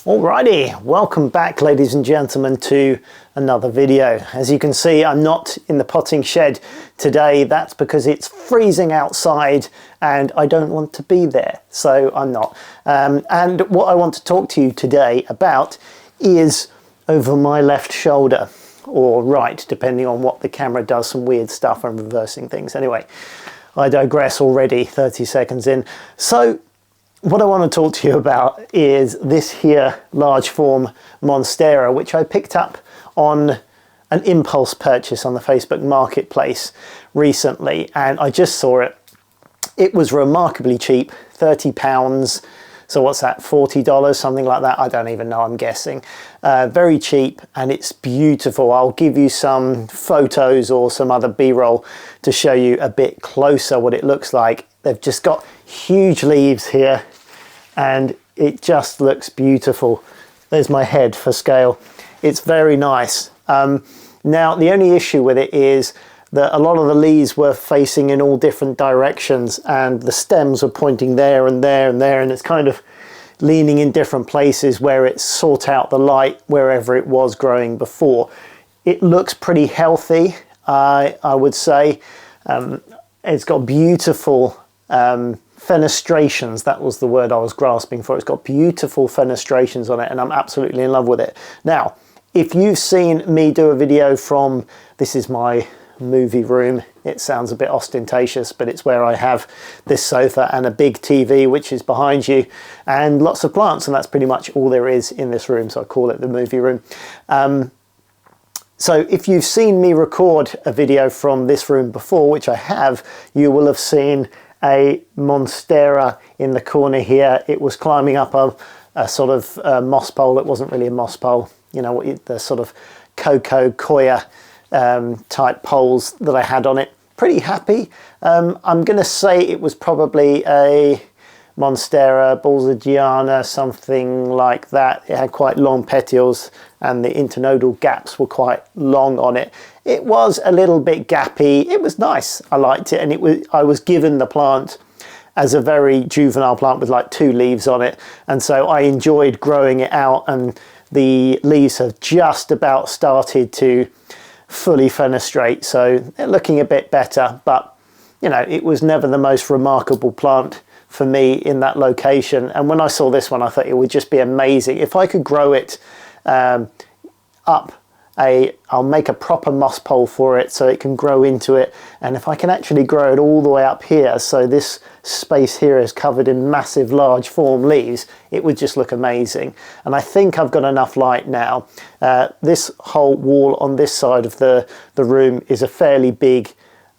Alrighty, welcome back ladies and gentlemen to another video. As you can see, I'm not in the potting shed today. That's because it's freezing outside and I don't want to be there, so I'm not. And what I want to talk to you today about is over my left shoulder, or right, depending on what the camera does, some weird stuff. I'm reversing things. Anyway, I digress already, 30 seconds in. So what I want to talk to you about is this here large form Monstera, which I picked up on an impulse purchase on the Facebook marketplace recently, and I just saw it. It was remarkably cheap, £30. So what's that, $40, something like that? I don't even know, I'm guessing. Very cheap, and it's beautiful. I'll give you some photos or some other B-roll to show you a bit closer what it looks like. They've just got huge leaves here, and it just looks beautiful. There's my head for scale. It's very nice. Now, the only issue with it is that a lot of the leaves were facing in all different directions, and the stems were pointing there and there and there, and it's kind of leaning in different places where it sought out the light wherever it was growing before. It looks pretty healthy, I would say. It's got beautiful fenestrations. That was the word I was grasping for. It's got beautiful fenestrations on it, and I'm absolutely in love with it. Now, if you've seen me do a video from, this is my movie room. It sounds a bit ostentatious, but it's where I have this sofa and a big TV, which is behind you, and lots of plants, and that's pretty much all there is in this room, so I call it the movie room. So if you've seen me record a video from this room before, which I have, you will have seen a Monstera in the corner here. It was climbing up a sort of moss pole. It wasn't really a moss pole, you know, the sort of cocoa coir type poles that I had on it. Pretty happy. I'm going to say it was probably a Monstera balzagiana, something like that. It had quite long petioles and the internodal gaps were quite long on it. It was a little bit gappy. It was nice. I liked it, and I was given the plant as a very juvenile plant with like 2 leaves on it, and so I enjoyed growing it out, and the leaves have just about started to fully fenestrate, so they're looking a bit better. But you know, it was never the most remarkable plant for me in that location, and when I saw this one I thought it would just be amazing if I could grow it I'll make a proper moss pole for it so it can grow into it, and if I can actually grow it all the way up here, so this space here is covered in massive large form leaves, it would just look amazing. And I think I've got enough light now. This whole wall on this side of the room is a fairly big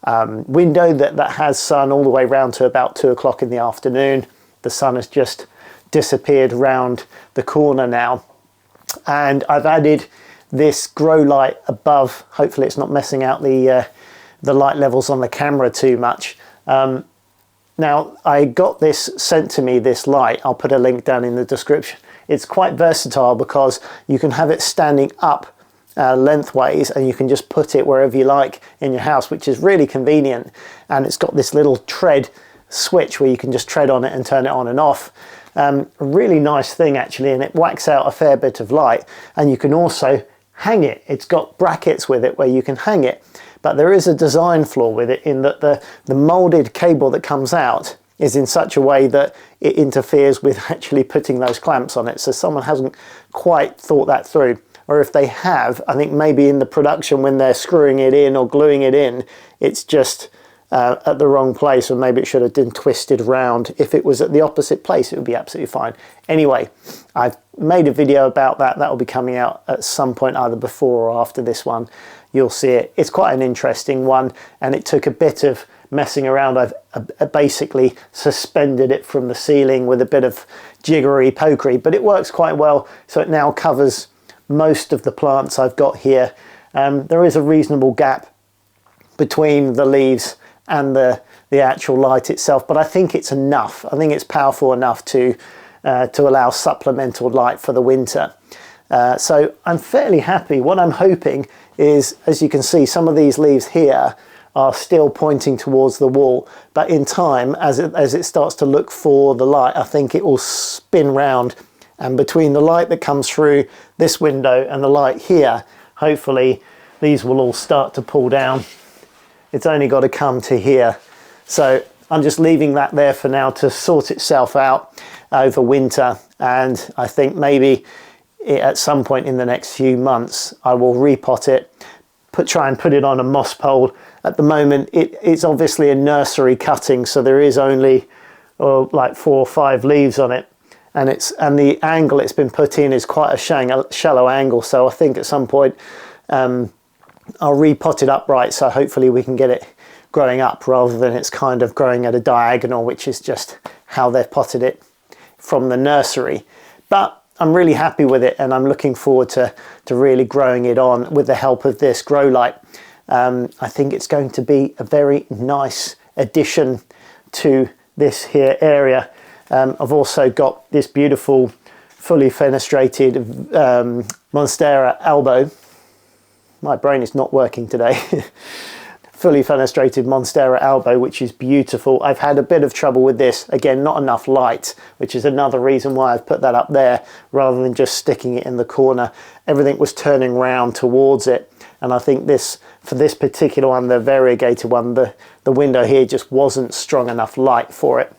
window that has sun all the way round to about 2 o'clock in the afternoon. The sun has just disappeared round the corner now, and I've added this grow light above. Hopefully it's not messing out the light levels on the camera too much. Now, I got this sent to me, this light. I'll put a link down in the description. It's quite versatile because you can have it standing up lengthways, and you can just put it wherever you like in your house, which is really convenient. And it's got this little tread switch where you can just tread on it and turn it on and off. A really nice thing actually, and it whacks out a fair bit of light, and you can also hang it. It's got brackets with it where you can hang it, but there is a design flaw with it in that the molded cable that comes out is in such a way that it interferes with actually putting those clamps on it. So someone hasn't quite thought that through, or if they have, I think maybe in the production when they're screwing it in or gluing it in, it's just at the wrong place, or maybe it should have been twisted round. If it was at the opposite place, it would be absolutely fine. Anyway, I've made a video about that. That will be coming out at some point, either before or after this one. You'll see it. It's quite an interesting one, and it took a bit of messing around. I've basically suspended it from the ceiling with a bit of jiggery pokery, but it works quite well. So it now covers most of the plants I've got here. There is a reasonable gap between the leaves and the actual light itself, but I think it's enough. I think it's powerful enough to allow supplemental light for the winter. So I'm fairly happy. What I'm hoping is, as you can see, some of these leaves here are still pointing towards the wall, but in time, as it starts to look for the light, I think it will spin round And between the light that comes through this window and the light here, hopefully these will all start to pull down. It's only got to come to here. So I'm just leaving that there for now to sort itself out over winter. And I think maybe at some point in the next few months, I will repot it, try and put it on a moss pole. At the moment, it's obviously a nursery cutting, so there is only like 4 or 5 leaves on it. And the angle it's been put in is quite a shallow angle. So I think at some point I'll repot it upright, so hopefully we can get it growing up rather than it's kind of growing at a diagonal, which is just how they've potted it from the nursery. But I'm really happy with it, and I'm looking forward to really growing it on with the help of this grow light. I think it's going to be a very nice addition to this here area. I've also got this beautiful fully fenestrated Monstera elbow. My brain is not working today. Fully fenestrated Monstera elbow, which is beautiful. I've had a bit of trouble with this. Again, not enough light, which is another reason why I've put that up there rather than just sticking it in the corner. Everything was turning round towards it. And I think for this particular one, the variegated one, the window here just wasn't strong enough light for it.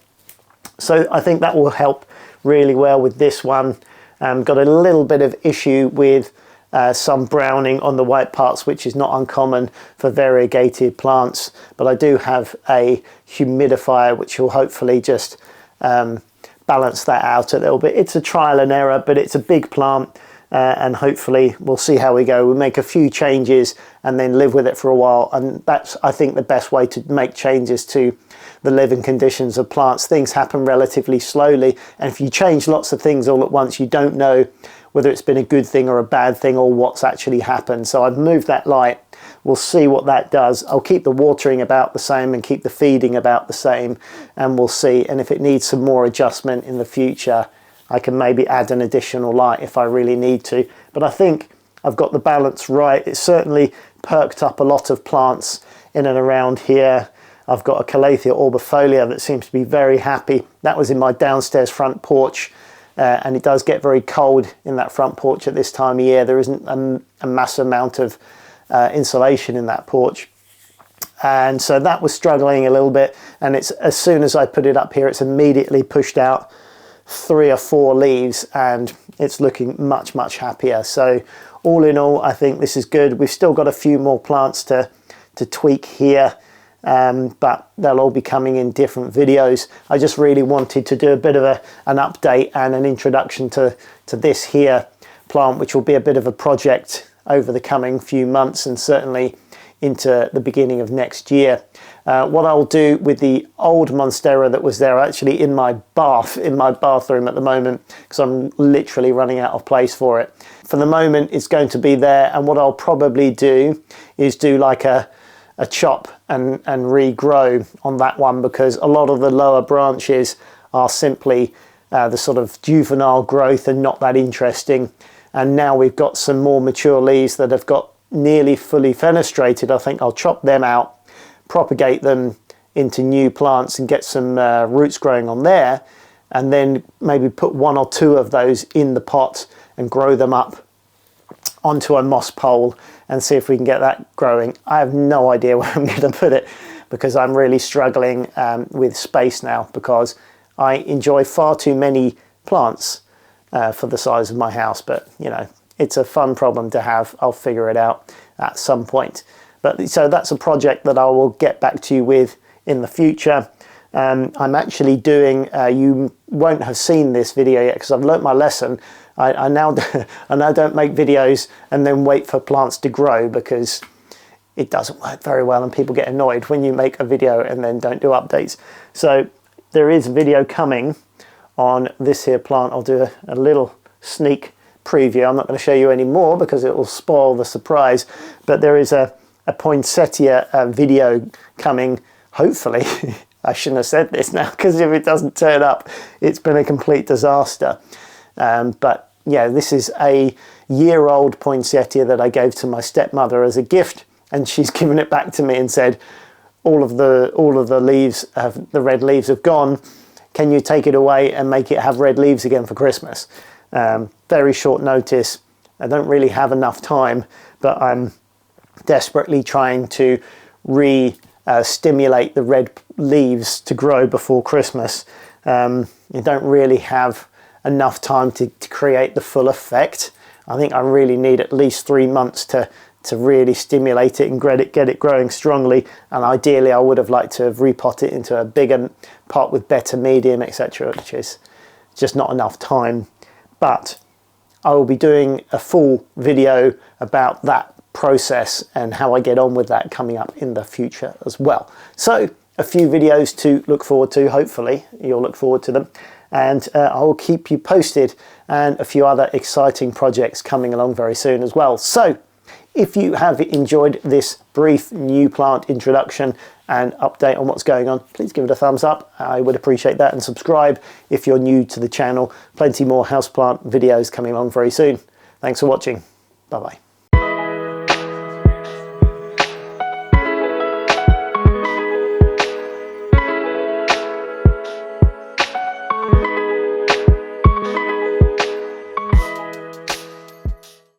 So I think that will help really well with this one. Got a little bit of issue with some browning on the white parts, which is not uncommon for variegated plants, but I do have a humidifier which will hopefully just balance that out a little bit. It's a trial and error, but it's a big plant, and hopefully we'll see how we go. We'll make a few changes and then live with it for a while, and that's, I think, the best way to make changes to the living conditions of plants. Things happen relatively slowly, and if you change lots of things all at once, you don't know whether it's been a good thing or a bad thing or what's actually happened. So I've moved that light. We'll see what that does. I'll keep the watering about the same and keep the feeding about the same, and we'll see. And if it needs some more adjustment in the future, I can maybe add an additional light if I really need to. But I think I've got the balance right. It's certainly perked up a lot of plants in and around here. I've got a Calathea orbifolia that seems to be very happy. That was in my downstairs front porch. And it does get very cold in that front porch at this time of year. There isn't a massive amount of insulation in that porch. And so that was struggling a little bit. And it's as soon as I put it up here, it's immediately pushed out 3 or 4 leaves, and it's looking much, much happier. So all in all, I think this is good. We've still got a few more plants to tweak here. But they'll all be coming in different videos. I just really wanted to do a bit of an update and an introduction to this here plant, which will be a bit of a project over the coming few months and certainly into the beginning of next year. What I'll do with the old Monstera that was there, actually in my bathroom at the moment, because I'm literally running out of place for it. For the moment, it's going to be there, and what I'll probably do is do like a chop and regrow on that one, because a lot of the lower branches are simply the sort of juvenile growth and not that interesting. And now we've got some more mature leaves that have got nearly fully fenestrated. I think I'll chop them out, propagate them into new plants and get some roots growing on there, and then maybe put 1 or 2 of those in the pot and grow them up onto a moss pole and see if we can get that growing. I have no idea where I'm going to put it, because I'm really struggling with space now, because I enjoy far too many plants for the size of my house. But you know, it's a fun problem to have. I'll figure it out at some point. But so that's a project that I will get back to you with in the future. I'm actually doing, you won't have seen this video yet because I've learnt my lesson. I now don't make videos and then wait for plants to grow, because it doesn't work very well and people get annoyed when you make a video and then don't do updates. So there is a video coming on this here plant. I'll do a little sneak preview. I'm not going to show you any more because it will spoil the surprise, but there is a Poinsettia video coming, hopefully. I shouldn't have said this now, because if it doesn't turn up, it's been a complete disaster. But yeah, this is a year-old Poinsettia that I gave to my stepmother as a gift, and she's given it back to me and said, all of the leaves, the red leaves have gone. Can you take it away and make it have red leaves again for Christmas? Very short notice. I don't really have enough time, but I'm desperately trying to stimulate the red leaves to grow before Christmas. You don't really have enough time to create the full effect. I think I really need at least 3 months to really stimulate it and get it growing strongly, and ideally I would have liked to have repotted it into a bigger pot with better medium, etc., which is just not enough time. But I will be doing a full video about that process and how I get on with that coming up in the future as well. So a few videos to look forward to. Hopefully you'll look forward to them, and I will keep you posted, and a few other exciting projects coming along very soon as well. So if you have enjoyed this brief new plant introduction and update on what's going on, please give it a thumbs up. I would appreciate that, and subscribe if you're new to the channel. Plenty more houseplant videos coming along very soon. Thanks for watching. Bye bye.